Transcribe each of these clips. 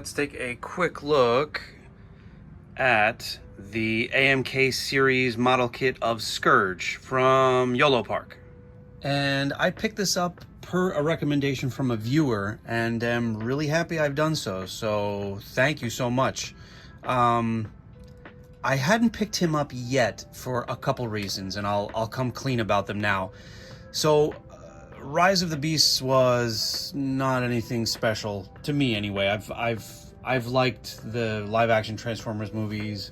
let's take a quick look at the AMK series model kit of Scourge from Yolopark. And I picked this up per a recommendation from a viewer and am really happy I've done so. So thank you so much. I hadn't picked him up yet for a couple reasons, and I'll come clean about them now. So Rise of the Beasts was not anything special to me anyway. I've liked the live action Transformers movies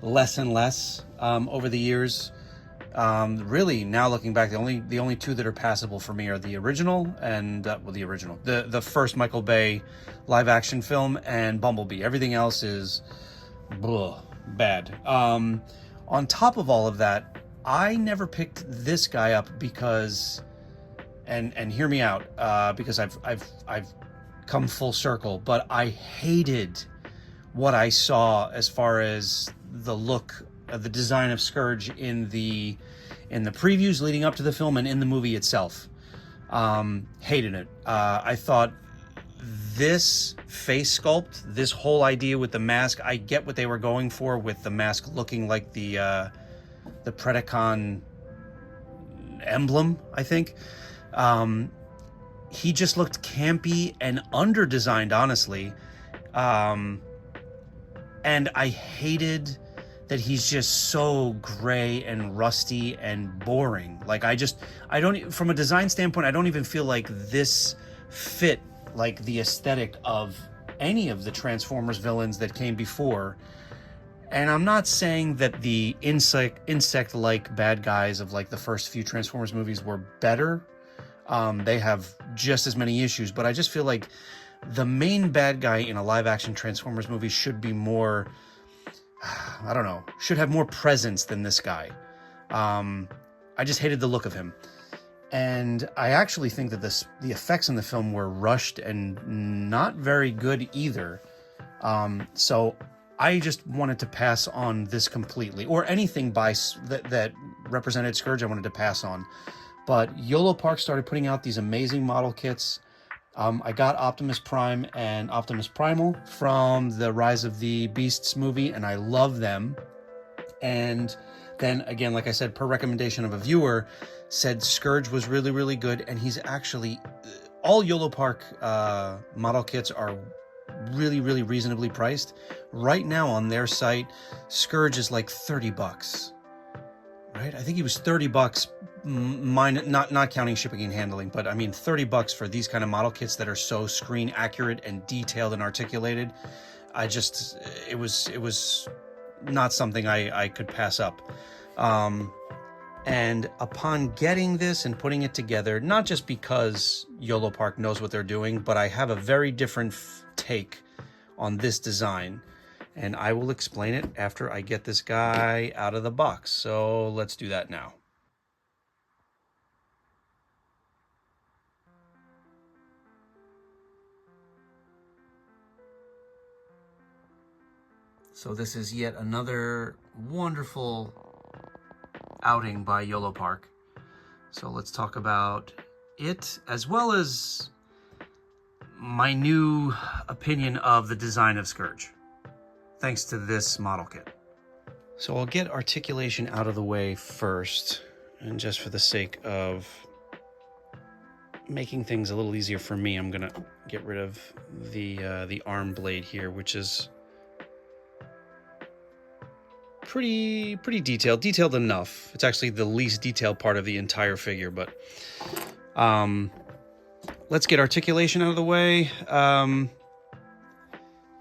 less and less over the years. Really, now looking back, the only two that are passable for me are the original and the first Michael Bay live action film and Bumblebee. Everything else is bad. On top of all of that, I never picked this guy up because, and hear me out, because I've come full circle, but I hated what I saw as far as the look of the design of Scourge in the previews leading up to the film and in the movie itself. Hated it. I thought this face sculpt, this whole idea with the mask, I get what they were going for with the mask looking like the Predacon emblem, I think. He just looked campy and under-designed, honestly. And I hated that he's just so gray and rusty and boring. Like, I don't, from a design standpoint, I don't even feel like this fit like the aesthetic of any of the Transformers villains that came before. And I'm not saying that the insect-like bad guys of like the first few Transformers movies were better. They have just as many issues, but I just feel like the main bad guy in a live-action Transformers movie should be more, I don't know, should have more presence than this guy. I just hated the look of him. And I actually think that the effects in the film were rushed and not very good either. So I just wanted to pass on this completely, or anything that represented Scourge I wanted to pass on. But Yolopark started putting out these amazing model kits. I got Optimus Prime and Optimus Primal from the Rise of the Beasts movie, and I love them. And then again, like I said, per recommendation of a viewer, said Scourge was really, really good. And he's actually, all Yolopark model kits are really, really reasonably priced. Right now on their site, Scourge is like $30, right? I think he was $30, not counting shipping and handling, but I mean $30 for these kind of model kits that are so screen accurate and detailed and articulated. It was not something I could pass up. And upon getting this and putting it together, not just because Yolopark knows what they're doing, but I have a very different take on this design, and I will explain it after I get this guy out of the box. So let's do that now. So this is yet another wonderful outing by Yolopark. So let's talk about it, as well as my new opinion of the design of Scourge, thanks to this model kit. So I'll get articulation out of the way first, and just for the sake of making things a little easier for me, I'm gonna get rid of the arm blade here, which is pretty detailed enough. It's actually the least detailed part of the entire figure, but let's get articulation out of the way.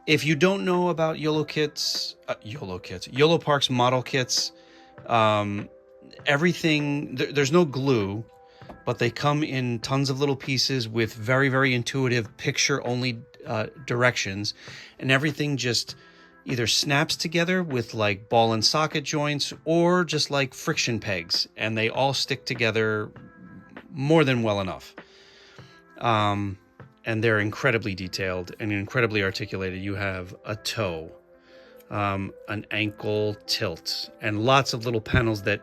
If you don't know about Yolopark's model kits, everything, there's no glue, but they come in tons of little pieces with very, very intuitive picture-only directions, and everything just either snaps together with like ball and socket joints or just like friction pegs, and they all stick together more than well enough. And they're incredibly detailed and incredibly articulated. You have a toe, an ankle tilt, and lots of little panels that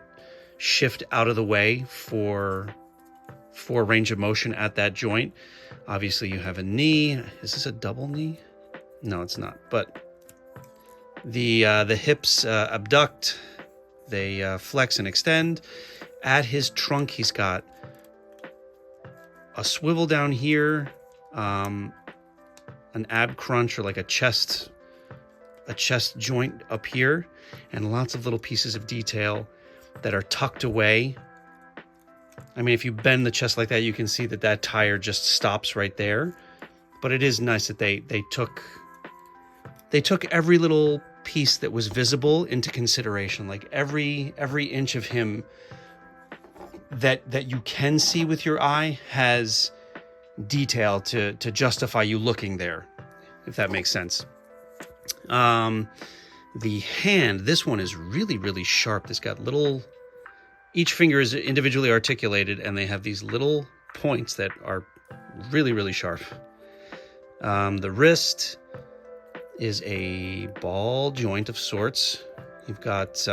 shift out of the way for range of motion at that joint. Obviously you have a knee. Is this a double knee? No, it's not. But the hips abduct, they flex and extend. At his trunk, he's got a swivel down here, an ab crunch, or like a chest joint up here, and lots of little pieces of detail that are tucked away. I mean, if you bend the chest like that, you can see that that tire just stops right there. But it is nice that they took every little piece that was visible into consideration. Like every inch of him that you can see with your eye has detail to justify you looking there, if that makes sense. The hand, this one is really, really sharp. It's got little, each finger is individually articulated, and they have these little points that are really, really sharp. The wrist is a ball joint of sorts. You've got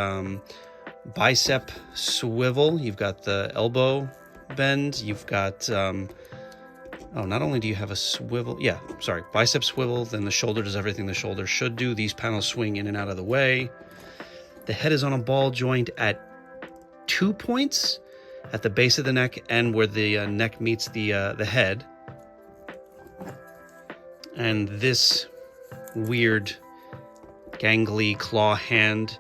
bicep swivel. You've got the elbow bend. You've got, not only do you have a swivel, bicep swivel, then the shoulder does everything the shoulder should do. These panels swing in and out of the way. The head is on a ball joint at 2 points, at the base of the neck and where the neck meets the head. And this weird gangly claw hand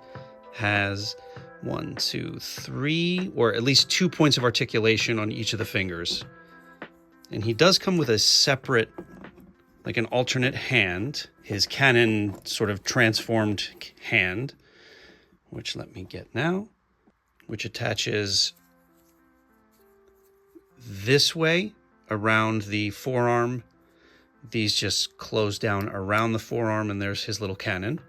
has 1, 2, 3, or at least 2 points of articulation on each of the fingers. And he does come with a separate, like an alternate hand, his cannon sort of transformed hand, which let me get now, which attaches this way around the forearm. These just close down around the forearm, and there's his little cannon.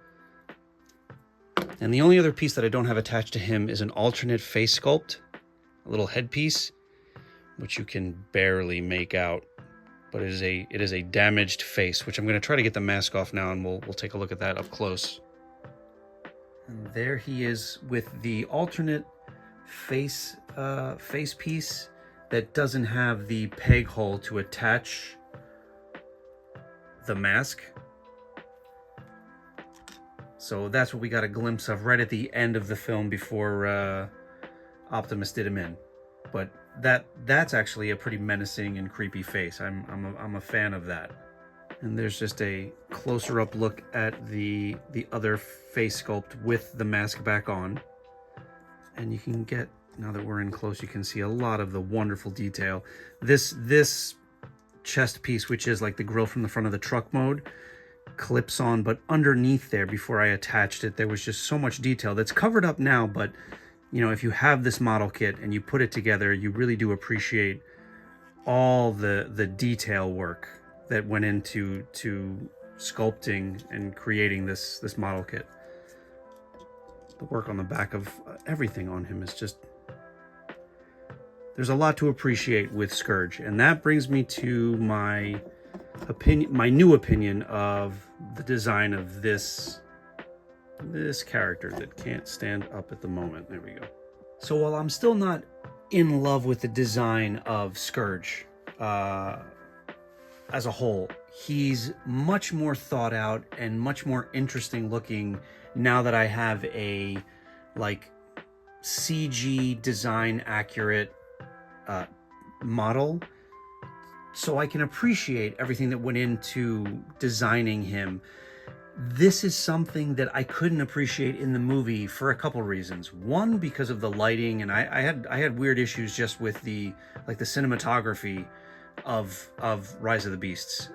And the only other piece that I don't have attached to him is an alternate face sculpt, a little headpiece, which you can barely make out, but it is a damaged face, which I'm going to try to get the mask off now, and we'll take a look at that up close. And there he is with the alternate face piece that doesn't have the peg hole to attach the mask. So that's what we got a glimpse of right at the end of the film before Optimus did him in. But that's actually a pretty menacing and creepy face. I'm a fan of that. And there's just a closer up look at the other face sculpt with the mask back on. And you can get, now that we're in close, you can see a lot of the wonderful detail. This chest piece, which is like the grill from the front of the truck mode, clips on, but underneath there, before I attached it, there was just so much detail that's covered up now. But you know, if you have this model kit and you put it together, you really do appreciate all the detail work that went into sculpting and creating this model kit. The work on the back of everything on him is just, there's a lot to appreciate with Scourge. And that brings me to my new opinion of the design of this character that can't stand up at the moment. There we go. So while I'm still not in love with the design of Scourge as a whole, he's much more thought out and much more interesting looking now that I have a like CG design accurate model, so I can appreciate everything that went into designing him. This is something that I couldn't appreciate in the movie for a couple reasons. One, because of the lighting, and I had weird issues just with the cinematography of Rise of the Beasts.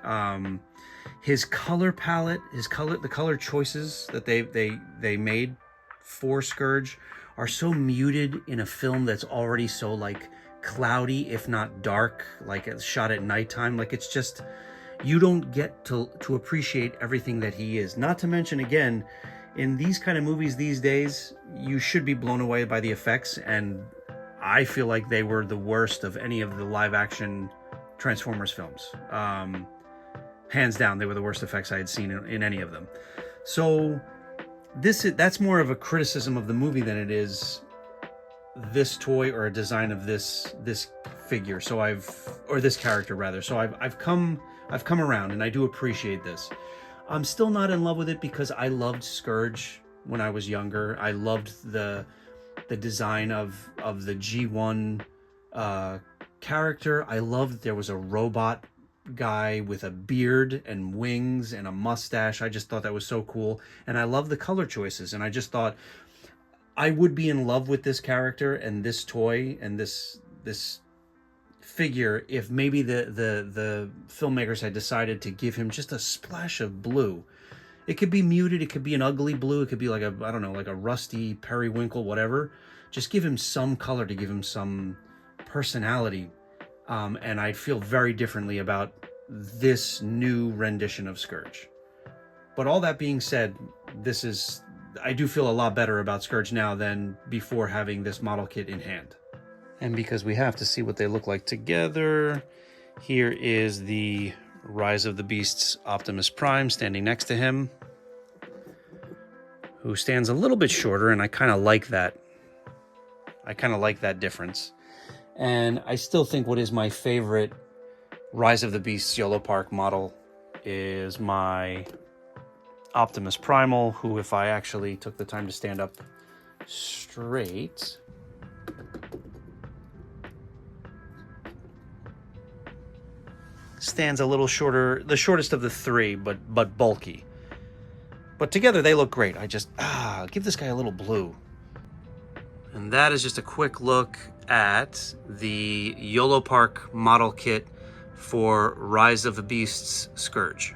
His color palette, the color choices that they made for Scourge are so muted in a film that's already so like cloudy, if not dark, like it's shot at nighttime. Like it's just, you don't get to appreciate everything that he is. Not to mention, again, in these kind of movies these days, you should be blown away by the effects, and I feel like they were the worst of any of the live action Transformers films. Hands down, they were the worst effects I had seen in any of them. So that's more of a criticism of the movie than it is this toy or a design of this figure. Or this character rather. So I've come around, and I do appreciate this. I'm still not in love with it because I loved Scourge when I was younger. I loved the design of the G1 character. I loved there was a robot guy with a beard and wings and a mustache. I just thought that was so cool. And I love the color choices. And I just thought I would be in love with this character and this toy and this figure if maybe the filmmakers had decided to give him just a splash of blue. It could be muted, it could be an ugly blue, it could be like a, I don't know, like a rusty periwinkle, whatever. Just give him some color to give him some personality. And I'd feel very differently about this new rendition of Scourge. But all that being said, I do feel a lot better about Scourge now than before having this model kit in hand. And because we have to see what they look like together, here is the Rise of the Beasts Optimus Prime standing next to him, who stands a little bit shorter, and I kind of like that. I kind of like that difference. And I still think what is my favorite Rise of the Beasts Yolopark model is my Optimus Primal, who, if I actually took the time to stand up straight, stands a little shorter, the shortest of the three, but bulky. But together they look great. I just, give this guy a little blue. And that is just a quick look at the Yolopark model kit for Rise of the Beasts Scourge.